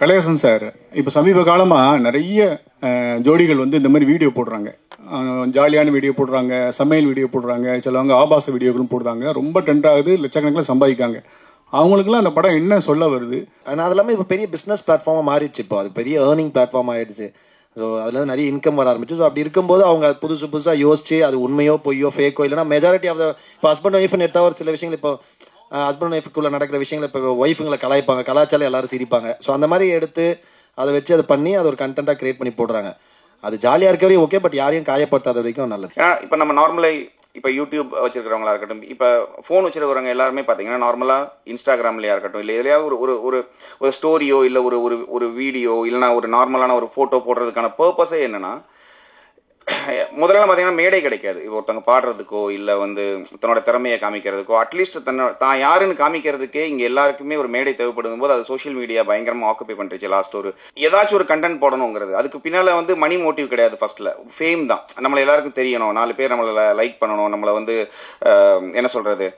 Kalaiyarasan sir இப்போ சமீப காலமாக நிறைய ஜோடிகள் வந்து இந்த மாதிரி வீடியோ போடுறாங்க. ஜாலியான வீடியோ போடுறாங்க, சமையல் வீடியோ போடுறாங்க, சிலவங்க ஆபாச வீடியோக்களும் போடுறாங்க. ரொம்ப ட்ரெண்ட் ஆகுது, லட்சக்கணக்கில் சம்பாதிக்காங்க. அவங்களுக்குலாம் அந்த படம் என்ன சொல்ல வருது? ஆனால் அது எல்லாமே இப்போ பெரிய பிஸ்னஸ் பிளாட்ஃபார்மாக மாறிடுச்சு. இப்போ அது பெரிய ஏர்னிங் பிளாட்ஃபார்ம் ஆகிடுச்சு. ஸோ அதில் நிறைய இன்கம் வர ஆரம்பிச்சு. ஸோ அப்படி இருக்கும்போது அவங்க புதுசாக யோசிச்சு அது உண்மையோ பொய்யோ ஃபேக்கோ இல்லைனா மெஜாரிட்டி ஆஃப் த இப்போ ஹஸ்பண்ட் ஒய்ஃப்னு எடுத்தால் ஒரு சில விஷயங்கள் இப்போ ஹஸ்பண்ட் ஒய்ஃபுக்குள்ளே நடக்கிற விஷயங்கள் இப்போ ஒய்ஃபுங்களை கலாய்ப்பாங்க, கலாச்சாரம் எல்லாரும் சிரிப்பாங்க. ஸோ அந்த மாதிரி எடுத்து அதை வச்சு அதை பண்ணி அது ஒரு கண்டென்ட்டாக கிரியேட் பண்ணி போடுறாங்க. அது ஜாலியாக இருக்க வரையும் ஓகே, பட் யாரையும் காயப்படுத்தாத வரைக்கும் நல்லது. ஏன்னா இப்போ நம்ம நார்மலாக இப்போ யூடியூப் வச்சிருக்கிறவங்களா இருக்கட்டும், இப்போ ஃபோன் வச்சிருக்கிறவங்க எல்லாருமே பார்த்தீங்கன்னா நார்மலாக இன்ஸ்டாகிராம்லையா இருக்கட்டும், இல்லை எதுலையாவது ஒரு ஒரு ஒரு ஸ்டோரியோ இல்லை ஒரு ஒரு ஒரு வீடியோ இல்லைனா ஒரு நார்மலான ஒரு ஃபோட்டோ போடுறதுக்கான பர்பஸே என்னென்னா, முதல்ல பார்த்தீங்கன்னா மேடை கிடைக்காது. இப்போ ஒருத்தவங்க பாடுறதுக்கோ இல்லை வந்து தன்னோட திறமையை காமிக்கிறதுக்கோ, அட்லீஸ்ட் தான் யாருன்னு காமிக்கிறதுக்கே இங்கே எல்லாருக்குமே ஒரு மேடை தேவைப்படும் போது அது சோஷியல் மீடியா பயங்கரமாக ஆக்குபை பண்ணிருச்சு. லாஸ்ட் ஒரு ஏதாச்சும் ஒரு கண்டென்ட் போடணுங்கிறது, அதுக்கு பின்னால் வந்து மணி மோட்டிவ் கிடையாது. ஃபர்ஸ்ட்டில் ஃபேம் தான். நம்மளை எல்லாருக்கும் தெரியணும், 4 பேர் நம்மளை லைக் பண்ணணும், நம்மளை வந்து என்ன சொல்கிறது,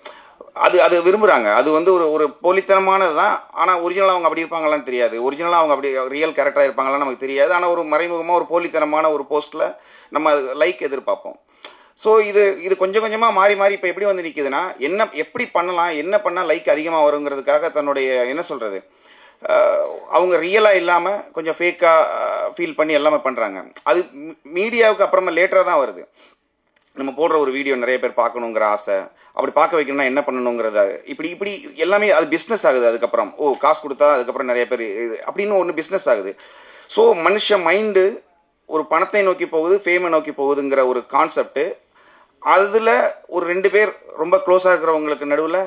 அது விரும்புகிறாங்க. அது வந்து ஒரு போலித்தனமானது தான். ஆனால் ஒரிஜினலாக அவங்க அப்படி இருப்பாங்களான்னு தெரியாது. ஒரிஜினலாக அவங்க அப்படி ரியல் கேரக்டராக இருப்பாங்களான்னு நமக்கு தெரியாது. ஆனால் ஒரு மறைமுகமாக ஒரு போலித்தனமான ஒரு போஸ்ட்டில் நம்ம லைக் எதிர்பார்ப்போம். ஸோ இது கொஞ்சம் கொஞ்சமாக மாறி மாறி இப்போ எப்படி வந்து நிற்குதுன்னா, எப்படி பண்ணலாம், என்ன பண்ணால் லைக் அதிகமாக வருங்கிறதுக்காக தன்னுடைய என்ன சொல்கிறது, அவங்க ரியலாக இல்லாமல் கொஞ்சம் ஃபேக்காக ஃபீல் பண்ணி எல்லாமே பண்ணுறாங்க. அது மீடியாவுக்கு அப்புறமா லேட்டராக தான் வருது. நம்ம போடுற ஒரு வீடியோ நிறைய பேர் பார்க்கணுங்கிற ஆசை, அப்படி பார்க்க வைக்கணும்னா என்ன பண்ணணுங்கிறத இப்படி எல்லாமே அது பிஸ்னஸ் ஆகுது. அதுக்கப்புறம் காசு கொடுத்தா அதுக்கப்புறம் நிறைய பேர் இது அப்படின்னு ஒன்று பிஸ்னஸ் ஆகுது. ஸோ மனுஷ மைண்டு ஒரு பணத்தை நோக்கி போகுது, ஃபேமை நோக்கி போகுதுங்கிற ஒரு கான்செப்டு. அதில் ஒரு 2 பேர் ரொம்ப க்ளோஸாக இருக்கிறவங்களுக்கு நடுவில்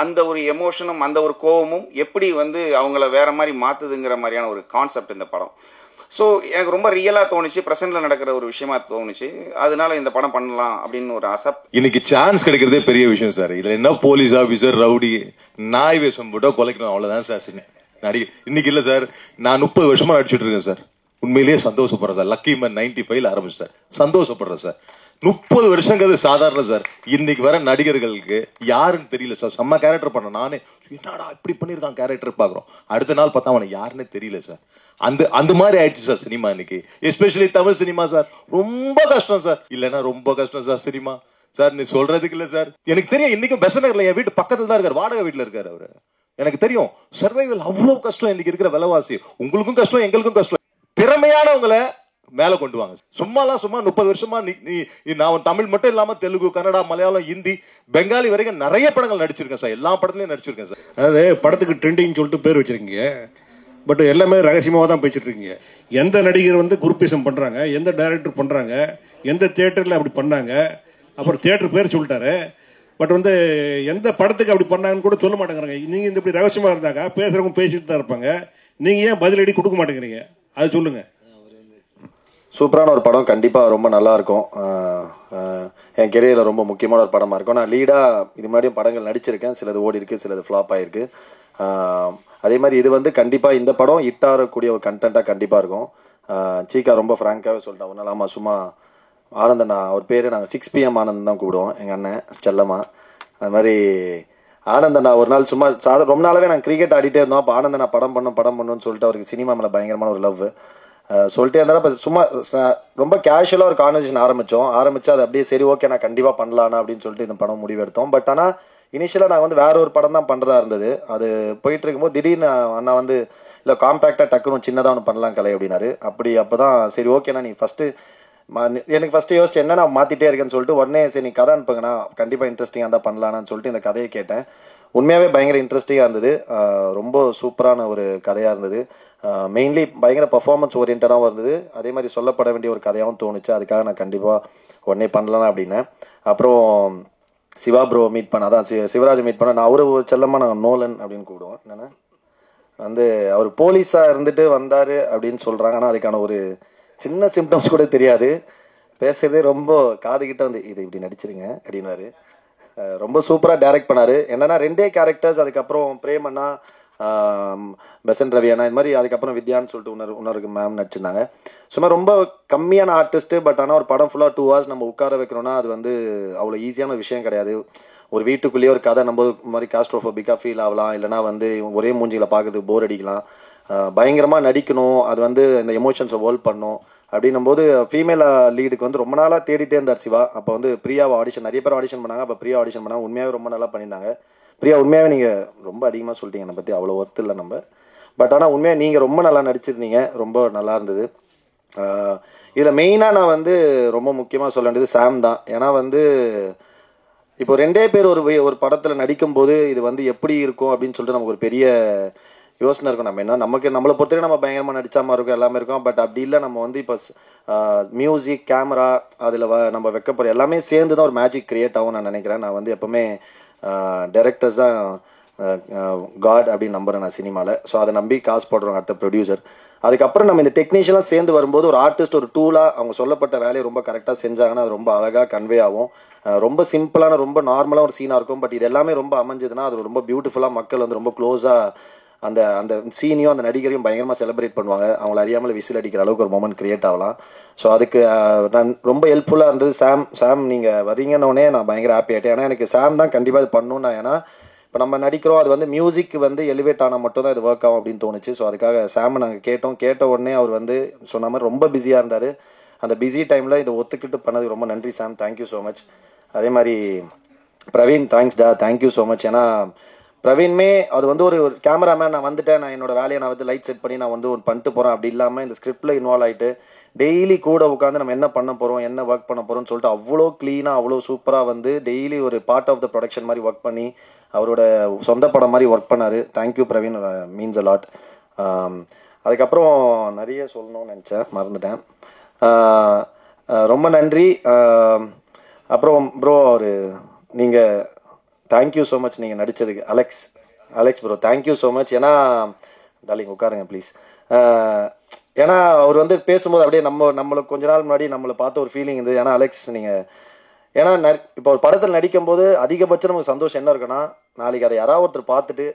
அந்த ஒரு எமோஷனும் அந்த ஒரு கோபமும் எப்படி வந்து அவங்கள வேற மாதிரி மாற்றுதுங்கிற மாதிரியான ஒரு கான்செப்ட் இந்த படம். ஸோ எனக்கு ரொம்ப ரியலாக தோணுச்சு, ப்ரெசென்ட்டில் நடக்கிற ஒரு விஷயமா தோணுச்சு. அதனால இந்த படம் பண்ணலாம் அப்படின்னு ஒரு ஆசை. இன்னைக்கு சான்ஸ் கிடைக்கிறதே பெரிய விஷயம் சார். இதில் என்ன போலீஸ் ஆஃபீஸர், ரவுடி, நாய் வேஷம் போட்டோ கொலைக்கணும், அவ்வளோதான் சார் நடிகை. இன்னைக்கு இல்லை சார், நான் 30 வருஷமா நடிச்சுட்டு இருக்கேன் சார். உண்மையிலேயே சந்தோஷப்படுறேன் சார். லக்கி மேன் 95ல் ஆரம்பிச்சு சார். சந்தோஷப்படுறேன் சார். 30 வருஷங்கிறது சாதாரண சார். இன்னைக்கு வர நடிகர்களுக்கு யாருன்னு தெரியல சார். செம்ம கேரக்டர் பண்ண நானே என்னடா இப்படி பண்ணியிருக்கான் கேரக்டர் பார்க்குறோம். அடுத்த நாள் பார்த்தா அவனை யாருன்னே தெரியல சார். அந்த மாதிரி ஆயிடுச்சு சார் சினிமா இன்னைக்கு. Especially Tamil cinema sir. ரொம்ப கஷ்டம் சார். இல்லைன்னா ரொம்ப கஷ்டம் சார் சினிமா சார். நீ சொல்றதுக்கு இல்லை சார். எனக்கு தெரியும், இன்னைக்கும் பெசநகர்ல என் வீட்டு பக்கத்தில் தான் இருக்காரு, வாடகை வீட்டில் இருக்காரு அவரு. எனக்கு தெரியும் சர்வைவல் அவ்வளோ கஷ்டம் இன்னைக்கு இருக்கிற விலைவாசி. உங்களுக்கும் கஷ்டம், எங்களுக்கும் கஷ்டம். திறமையானவங்களை மேல கொண்டு வாங்க. சும்மா 30 வருஷமா நான் தமிழ் மட்டும் இல்லாம தெலுங்கு, கன்னடா, மலையாளம், ஹிந்தி, பெங்காலி வரைக்கும் நிறைய படங்கள் நடிச்சிருக்கேன் சார். எல்லா படத்துலயும் நடிச்சிருக்கேன் சார். அதாவது படத்துக்கு ட்ரெண்டிங் சொல்லிட்டு பேர் வச்சிருக்கீங்க, பட் எல்லாமே ரகசியமாக தான் பேசிட்டு இருக்கீங்க. எந்த நடிகர் வந்து குரூப்பிசம் பண்றாங்க, எந்த டைரக்டர் பண்றாங்க, எந்த தியேட்டர்ல அப்படி பண்ணாங்க, அப்புறம் தியேட்டர் பேர் சொல்லிட்டாரு, பட் வந்து எந்த படத்துக்கு அப்படி பண்ணாங்கன்னு கூட சொல்ல மாட்டேங்கிறாங்க. நீங்க இந்த இப்படி ரகசியமா இருந்தாக்கா பேசுறவங்க பேசிட்டு தான் இருப்பாங்க. நீங்க ஏன் பதிலடி கொடுக்க மாட்டேங்கிறீங்க, அது சொல்லுங்க. சூப்பரான ஒரு படம், கண்டிப்பாக ரொம்ப நல்லாயிருக்கும். என் கெரியரில் ரொம்ப முக்கியமான ஒரு படமாக இருக்கும். நான் லீடாக இது மாதிரியும் படங்கள் நடிச்சிருக்கேன். சிலது ஓடி இருக்குது, சிலது ஃப்ளாப் ஆகிருக்கு. அதே மாதிரி இது வந்து கண்டிப்பாக இந்த படம் ஹிட் ஆகக்கூடிய ஒரு கண்டென்ட்டாக கண்டிப்பாக இருக்கும். சீக்கா ரொம்ப ஃப்ராங்காகவே சொல்லிட்டேன் ஒரு நாள். ஆமாம், சும்மா ஆனந்தண்ணா அவர் பேர் நாங்கள் 6 PM ஆனந்த் தான் கூப்பிடுவோம், எங்கள் அண்ணன் செல்லம்மா. அது மாதிரி ஆனந்தண்ணா ஒரு நாள் சும்மா ரொம்ப நாளாகவே நாங்கள் கிரிக்கெட் ஆடிட்டே இருந்தோம். அப்போ ஆனந்தண்ணா படம் பண்ணுன்னு சொல்லிட்டு அவருக்கு சினிமா மேலே பயங்கரமான ஒரு லவ் சொல்லிட்டே இருந்தாலும் இப்போ சும்மா ரொம்ப கேஷுவலாக ஒரு கான்வர்சேஷன் ஆரம்பிச்சு அது அப்படியே சரி ஓகே நான் கண்டிப்பாக பண்ணலான்னா அப்படின்னு சொல்லிட்டு இந்த படம் முடிவெடுத்தோம். பட் ஆனால் இனிஷியலாக நான் வந்து வேற ஒரு படம் தான் பண்ணுறதா இருந்தது. அது போயிட்டு இருக்கும்போது திடீர்னு அண்ணா வந்து இல்லை காம்பேக்டாக டக்குன்னு சின்னதாக ஒன்று பண்ணலாம் கலை அப்படின்னாரு. அப்போ தான் சரி ஓகேண்ணா நீ எனக்கு ஃபஸ்ட்டு யோசிச்சு என்ன நான் மாற்றிட்டே இருக்கேன்னு சொல்லிட்டு உடனே சரி நீ கதை அனுப்புங்கண்ணா, கண்டிப்பாக இன்ட்ரெஸ்டிங்காக இருந்தால் பண்ணலான்னு சொல்லிட்டு இந்த கதையை கேட்டேன். உண்மையாகவே பயங்கர இன்ட்ரெஸ்டிங்காக இருந்தது. ரொம்ப சூப்பரான ஒரு கதையாக இருந்தது. மெயின்லி பயங்கர பர்ஃபார்மன்ஸ் ஓரியன்டாகவும் இருந்தது. அதே மாதிரி சொல்லப்பட வேண்டிய ஒரு கதையாகவும் தோணுச்சு. அதுக்காக நான் கண்டிப்பாக உடனே பண்ணலாம் அப்படின்னேன். அப்புறம் சிவா ப்ரோ மீட் பண்ண, அதான் சிவராஜ் மீட் பண்ண. நான் அவரு செல்லமாக நாங்கள் நோலன் அப்படின்னு கூப்பிடுவோம். என்னென்னா வந்து அவர் போலீஸாக இருந்துட்டு வந்தார் அப்படின்னு சொல்கிறாங்க. ஆனால் அதுக்கான ஒரு சின்ன சிம்டம்ஸ் கூட தெரியாது. பேசுகிறதே ரொம்ப காதுகிட்ட வந்து இது இப்படி நடிச்சிருங்க அப்படின்னாரு. ரொம்ப சூப்பராக டைரக்ட் பண்ணார். என்னென்னா 2 கேரக்டர்ஸ், அதுக்கப்புறம் பிரேமண்ணா, பெசன் ரவியானா, இது மாதிரி அதுக்கப்புறம் வித்யான்னு சொல்லிட்டு இன்னொரு மேம் நடிச்சிருந்தாங்க. சும்மா ரொம்ப கம்மியான ஆர்டிஸ்ட்டு. பட் ஆனால் ஒரு படம் ஃபுல்லாக 2 hours நம்ம உட்கார வைக்கணும்னா அது வந்து அவ்வளோ ஈஸியான விஷயம் கிடையாது. ஒரு வீட்டுக்குள்ளேயே ஒரு கதை நம்ம மாதிரி காஸ்ட்ரோஃபோபிக்காக ஃபீல் ஆகலாம், இல்லைனா வந்து ஒரே மூஞ்சிகளை பார்க்கறதுக்கு போர் அடிக்கலாம். பயங்கரமாக நடிக்கணும், அது வந்து இந்த எமோஷன்ஸை ஹோல்ட் பண்ணும் அப்படின்னும் போது ஃபீமேல் லீடுக்கு வந்து ரொம்ப நாளாக தேடிட்டே இருந்தார் சிவா. அப்போ வந்து பிரியாவை ஆடிஷன் நிறைய பேர் ஆடிஷன் பண்ணாங்க, அப்போ பிரியா ஆடிஷன் பண்ணாங்க. உண்மையாகவே ரொம்ப நல்லா பண்ணியிருந்தாங்க. பிரியா உண்மையாகவே நீங்கள் ரொம்ப அதிகமாக சொல்லிட்டீங்க என்னை பற்றி, அவ்வளோ ஒர்த்து இல்லை நம்ம. பட் ஆனால் உண்மையாக நீங்கள் ரொம்ப நல்லா நடிச்சிருந்தீங்க, ரொம்ப நல்லா இருந்தது. இதில் மெயினாக நான் வந்து ரொம்ப முக்கியமாக சொல்ல வேண்டியது சாம் தான். ஏன்னா வந்து இப்போ 2 பேர் ஒரு படத்தில் நடிக்கும்போது இது வந்து எப்படி இருக்கும் அப்படின்னு சொல்லிட்டு நமக்கு ஒரு பெரிய யோசனை இருக்கும். நம்ம என்ன நம்மளை பொறுத்தவரை நம்ம பயங்கரமாக நடிச்சா மாதிரி இருக்கும், எல்லாமே இருக்கும். பட் அப்படி இல்லை, நம்ம வந்து இப்போ மியூசிக், கேமரா, அதில் நம்ம வைக்க போகிற எல்லாமே சேர்ந்து தான் ஒரு மேஜிக் கிரியேட் ஆகும் நான் நினைக்கிறேன். நான் வந்து எப்போவுமே டைரக்டர்ஸ் தான் காட் அப்படின்னு நம்புகிறேன் நான் சினிமாவில். ஸோ அதை நம்பி காசு போடுறோம் அடுத்த ப்ரொடியூசர். அதுக்கப்புறம் நம்ம இந்த டெக்னீஷியன்லாம் சேர்ந்து வரும்போது ஒரு ஆர்டிஸ்ட் ஒரு டூலாக அவங்க சொல்லப்பட்ட வேலையை ரொம்ப கரெக்டாக செஞ்சாங்கன்னா அது ரொம்ப அழகாக கன்வே ஆகும். ரொம்ப சிம்பிளான ரொம்ப நார்மலாக ஒரு சீனாக இருக்கும். பட் இது எல்லாமே ரொம்ப அமைஞ்சதுன்னா அது ரொம்ப பியூட்டிஃபுல்லாக மக்கள் வந்து ரொம்ப க்ளோஸாக அந்த அந்த சீனையும் அந்த நடிகரையும் பயங்கரமாக செலிப்ரேட் பண்ணுவாங்க. அவங்கள அறியாமல் விசில் அடிக்கிற அளவுக்கு ஒரு மொமெண்ட் கிரியேட் ஆகலாம். ஸோ அதுக்கு நான் ரொம்ப ஹெல்ப்ஃபுல்லாக இருந்தது. சாம் நீங்கள் வரீங்கன்னொடனே நான் பயங்கர ஹாப்பி ஆகிட்டேன். ஏன்னா எனக்கு சாம் தான் கண்டிப்பாக இது பண்ணணும். நான் ஏன்னா இப்போ நம்ம நடிக்கிறோம், அது வந்து மியூசிக் வந்து எலிவேட் ஆனால் மட்டும் தான் இது ஒர்க் ஆகும் அப்படின்னு தோணுச்சு. ஸோ அதுக்காக சாமை நாங்கள் கேட்ட உடனே அவர் வந்து சொன்ன மாதிரி ரொம்ப பிஸியாக இருந்தார். அந்த பிஸி டைமில் இதை ஒத்துக்கிட்டு பண்ணதுக்கு ரொம்ப நன்றி சாம், தேங்க்யூ ஸோ மச். அதே மாதிரி பிரவீன், தேங்க்ஸ்டா, தேங்க்யூ ஸோ மச். ஏன்னா பிரவீன்மே அது வந்து ஒரு கேமராமேன், நான் வந்துட்டேன், நான் என்னோட வேலையை நான் வந்து லைட் செட் பண்ணி நான் வந்து ஒன்று பண்ணிட்டு போகிறேன் அப்படி இல்லாமல் இந்த ஸ்கிரிப்டில் இன்வால்வ் ஆகிட்டு டெய்லி கூட உட்காந்து நம்ம என்ன பண்ண போகிறோம், என்ன ஒர்க் பண்ண போகிறோம்னு சொல்லிட்டு அவ்வளோ க்ளீனாக அவ்வளோ சூப்பராக வந்து டெய்லி ஒரு பார்ட் ஆஃப் த ப்ரொடக்ஷன் மாதிரி ஒர்க் பண்ணி அவரோட சொந்த படம் மாதிரி ஒர்க் பண்ணார். Thank you Praveen, means a lot. அதுக்கப்புறம் நிறைய சொல்லணும்னு நினச்சேன், மறந்துட்டேன். ரொம்ப நன்றி. அப்புறம் ப்ரோ நீங்கள் தேங்க்யூ ஸோ மச் நீங்கள் நடித்ததுக்கு. Alex bro thank you so much. ஏன்னா டார்லிங் உட்காருங்க ப்ளீஸ். ஏன்னா அவர் வந்து பேசும்போது அப்படியே நம்மளுக்கு கொஞ்ச நாள் முன்னாடி நம்மளை பார்த்த ஒரு ஃபீலிங் இருந்தது. ஏன்னா அலெக்ஸ் நீங்கள் ஏன்னா இப்போ ஒரு படத்தில் நடிக்கும்போது அதிகபட்சம் நமக்கு சந்தோஷம் என்ன இருக்குன்னா, நாளைக்கு அதை யாராவது ஒருத்தர் பார்த்துட்டு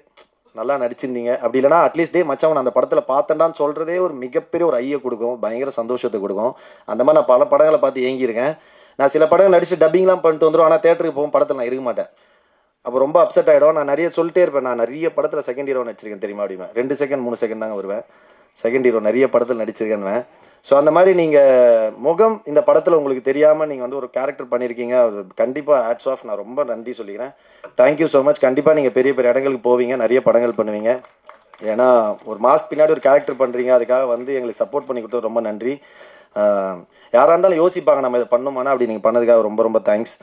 நல்லா நடிச்சிருந்தீங்க அப்படி இல்லைனா அட்லீஸ்ட் மச்சவன் அந்த படத்தில் பார்த்தேன்டான்னு சொல்கிறதே ஒரு மிகப்பெரிய ஒரு ஐயை கொடுக்கும், பயங்கர சந்தோஷத்தை கொடுக்கும். அந்த மாதிரி நான் பல படங்களை பார்த்து ஏங்கியிருக்கேன். நான் சில படங்கள் நடிச்சு டப்பிங்லாம் பண்ணிட்டு வந்துடும், ஆனால் தேட்டருக்கு போகும் படத்தில் நான் இருக்க மாட்டேன். அப்போ ரொம்ப அப்செட் ஆகிடும். நான் நிறைய சொல்லிட்டே இருப்பேன், நான் நிறைய படத்தில் செகண்ட் ஹீரோ நடிச்சிருக்கேன் தெரியுமா அப்படின்னா 2 செகண்ட் 3 செகண்ட் தாங்க வருவேன். செகண்ட் ஹீரோ நிறைய படத்தில் நடிச்சிருக்கேன்னு. ஸோ அந்த மாதிரி நீங்கள் முகம் இந்த படத்தில் உங்களுக்கு தெரியாமல் நீங்கள் வந்து ஒரு கேரக்டர் பண்ணியிருக்கீங்க, அது கண்டிப்பாக ஹேட்ஸ் ஆஃப், நான் ரொம்ப நன்றி சொல்லிக்கிறேன். Thank you so much. கண்டிப்பாக நீங்கள் பெரிய பெரிய இடங்களுக்கு போவீங்க, நிறைய படங்கள் பண்ணுவீங்க. ஏன்னா ஒரு மாஸ்க் பின்னாடி ஒரு கேரக்டர் பண்ணுறீங்க, அதுக்காக வந்து எங்களுக்கு சப்போர்ட் பண்ணி கொடுத்தது ரொம்ப நன்றி. யாராக இருந்தாலும் யோசிப்பாங்க நம்ம இதை பண்ணுமானா, அப்படி நீங்கள் பண்ணதுக்காக ரொம்ப ரொம்ப தேங்க்ஸ்.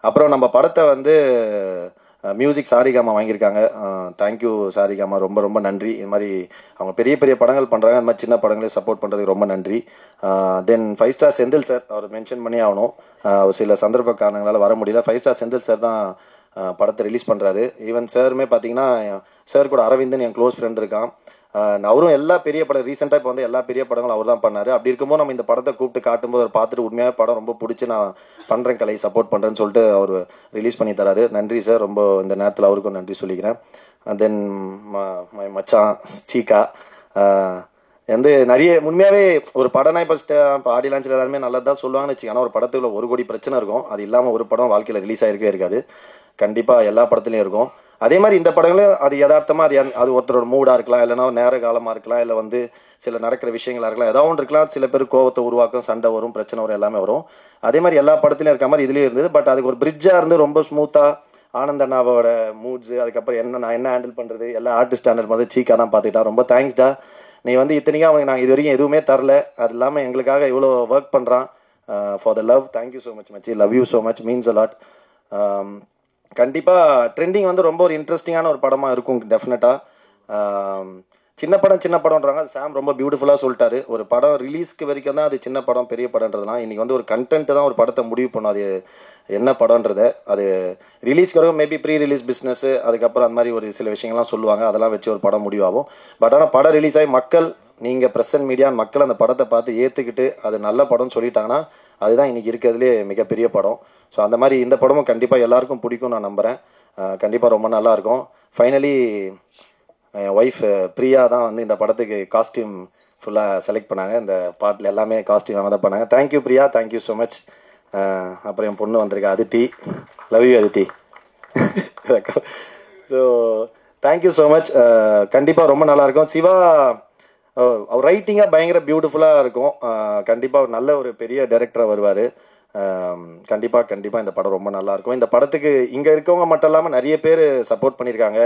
அப்புறம் நம்ம படத்தை வந்து மியூசிக் சாரிகாமா வாங்கியிருக்காங்க. தேங்க்யூ சாரிகாமா, ரொம்ப ரொம்ப நன்றி. இது மாதிரி அவங்க பெரிய பெரிய படங்கள் பண்ணுறாங்க, அந்த மாதிரி சின்ன படங்களே சப்போர்ட் பண்ணுறதுக்கு ரொம்ப நன்றி. தென் 5 ஸ்டார் செந்தில் சார், அவர் மென்ஷன் பண்ணி ஆகணும், சில சந்தர்ப்ப காரணங்களால் வர முடியல. 5 ஸ்டார் செந்தில் சார் தான் படத்தை ரிலீஸ் பண்ணுறாரு. ஈவன் சாருமே பார்த்தீங்கன்னா சார் கூட அரவிந்தன் என் க்ளோஸ் ஃப்ரெண்ட் இருக்கான். அவரும் எல்லா பெரிய படம் ரீசெண்டாக இப்போ வந்து எல்லா பெரிய படங்களும் அவர் தான் பண்ணார். அப்படி இருக்கும்போது நம்ம இந்த படத்தை கூப்பிட்டு காட்டும்போது அவர் பார்த்துட்டு உண்மையாக படம் ரொம்ப பிடிச்சி நான் பண்ணுறேன் கலை சப்போர்ட் பண்ணுறேன்னு சொல்லிட்டு அவர் ரிலீஸ் பண்ணி தராரு. நன்றி சார், ரொம்ப இந்த நேரத்தில் அவருக்கும் நன்றி சொல்லிக்கிறேன். தென் மச்சான் சீக்கா வந்து நிறைய உண்மையாகவே ஒரு படம்னா இப்போ ஆடி லான்ச்சில் எல்லாருமே நல்லது தான் சொல்லுவாங்கன்னு வச்சுக்கோங்க. ஆனால் ஒரு படத்துக்குள்ள 1 கோடி பிரச்சனை இருக்கும், அது இல்லாமல் ஒரு படம் வாழ்க்கையில் ரிலீஸ் ஆகிருக்கவே இருக்காது. கண்டிப்பாக எல்லா படத்துலையும் இருக்கும். அதே மாதிரி இந்த படங்களும் அது யதார்த்தமாக அது ஒருத்தரோட மூடாக இருக்கலாம், இல்லைனா நேர காலமாக இருக்கலாம், இல்லை வந்து சில நடக்கிற விஷயங்களாக இருக்கலாம், ஏதாவது ஒன்று இருக்கலாம். சில பேர் கோவத்தை உருவாக்கும், சண்டை வரும், பிரச்சனை வரும், எல்லாமே வரும். அதே மாதிரி எல்லா படத்துலையும் இருக்க மாதிரி இதுலேயும் இருந்தது. பட் அதுக்கு ஒரு பிரிட்ஜாக இருந்து ரொம்ப ஸ்மூத்தாக ஆனந்தண்ணாவோட மூட்ஸு, அதுக்கப்புறம் நான் என்ன ஹேண்டில் பண்ணுறது, எல்லா ஆர்டிஸ்ட் ஹேண்டில் பண்ணுறது சீக்கா தான் பார்த்துக்கிட்டா. ரொம்ப தேங்க்ஸ்டா. நீ வந்து இத்தனைக்கும் அவனுக்கு நாங்கள் இது வரைக்கும் எதுவுமே தரல, அது இல்லாமல் எங்களுக்காக இவ்வளோ ஒர்க் பண்ணுறான். For the love, thank you so much மச்சி, love you so much, means a lot. கண்டிப்பாக ட்ரெண்டிங் வந்து ரொம்ப ஒரு இன்ட்ரெஸ்டிங்கான ஒரு படமாக இருக்கும் டெஃபினட்டாக. சின்ன படம்ன்றாங்க, அது சாம் ரொம்ப பியூட்டிஃபுல்லாக சொல்லிட்டாரு. ஒரு படம் ரிலீஸ்க்கு வரைக்கும் தான் அது சின்ன படம் பெரிய படம்ன்றதுலாம். இன்றைக்கி வந்து ஒரு கண்டென்ட் தான் ஒரு படத்தை முடிவு பண்ணும், அது என்ன படம்ன்றதை. அது ரிலீஸ்க்கு வரைக்கும் மேபி ப்ரீ ரிலீஸ் பிஸ்னஸ்ஸு, அதுக்கப்புறம் அந்த மாதிரி ஒரு சில விஷயங்கள்லாம் சொல்லுவாங்க, அதெல்லாம் வச்சு ஒரு படம் முடிவாகும். பட் ஆனால் படம் ரிலீஸ் ஆகி மக்கள், நீங்கள் ப்ரெசன்ட் மீடியா மக்கள் அந்த படத்தை பார்த்து ஏற்றுக்கிட்டு அது நல்ல படம்னு சொல்லிட்டாங்கன்னா அதுதான் இன்றைக்கி இருக்கிறதுலே மிகப்பெரிய படம். ஸோ அந்த மாதிரி இந்த படமும் கண்டிப்பாக எல்லாருக்கும் பிடிக்கும் நான் நம்புகிறேன். கண்டிப்பாக ரொம்ப நல்லாயிருக்கும். ஃபைனலி என் ஒய்ஃப் பிரியா தான் வந்து இந்த படத்துக்கு காஸ்டியூம் ஃபுல்லாக செலக்ட் பண்ணாங்க. இந்த பாட்டில் எல்லாமே காஸ்டியூம் அவங்க தான் பண்ணாங்க. Thank you Priya, thank you so much. அப்புறம் என் பொண்ணு வந்திருக்கா Aditi, love you Aditi. So thank you so much. கண்டிப்பாக ரொம்ப நல்லா இருக்கும். சிவா அவர் ரைட்டிங்காக பயங்கர பியூட்டிஃபுல்லாக இருக்கும். கண்டிப்பாக ஒரு நல்ல ஒரு பெரிய டைரக்டராக வருவார். கண்டிப்பாக இந்த படம் ரொம்ப நல்லா இருக்கும். இந்த படத்துக்கு இங்கே இருக்கவங்க மட்டும் இல்லாமல் நிறைய பேர் சப்போர்ட் பண்ணியிருக்காங்க.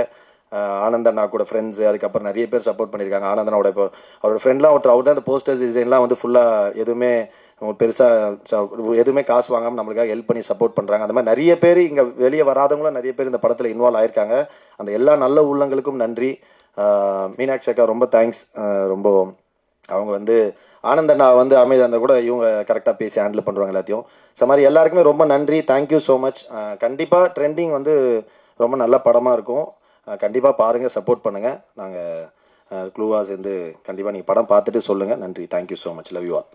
ஆனந்தண்ணா கூட ஃப்ரெண்ட்ஸு, அதுக்கப்புறம் நிறைய பேர் சப்போர்ட் பண்ணியிருக்காங்க. ஆனந்தனோட இப்போ அவரோட ஃப்ரெண்ட்லாம் ஒருத்தர், அவர் தான் இந்த போஸ்டர்ஸ் டிசைன்லாம் வந்து ஃபுல்லாக எதுவுமே பெருசாக எதுவுமே காசு வாங்காமல் நம்மளுக்காக ஹெல்ப் பண்ணி சப்போர்ட் பண்ணுறாங்க. அந்த மாதிரி நிறைய பேர் இங்கே வெளியே வராதவங்களும் நிறைய பேர் இந்த படத்தில் இன்வால்வ் ஆயிருக்காங்க. அந்த எல்லா நல்ல உள்ளங்களுக்கும் நன்றி. மீனாட்சி அக்கா ரொம்ப தேங்க்ஸ். ரொம்ப அவங்க வந்து ஆனந்தண்ணா வந்து அமைதியாக கூட இவங்க கரெக்டாக பேசி ஹேண்டில் பண்ணுவாங்க எல்லாத்தையும். ஸோ மாதிரி எல்லாருக்குமே ரொம்ப நன்றி. Thank you so much. கண்டிப்பாக ட்ரெண்டிங் வந்து ரொம்ப நல்ல படமாக இருக்கும். கண்டிப்பாக பாருங்கள், சப்போர்ட் பண்ணுங்கள். நாங்கள் க்ளூவாக சேர்ந்து கண்டிப்பாக நீங்கள் படம் பார்த்துட்டு சொல்லுங்கள். நன்றி. Thank you so much. Love you all.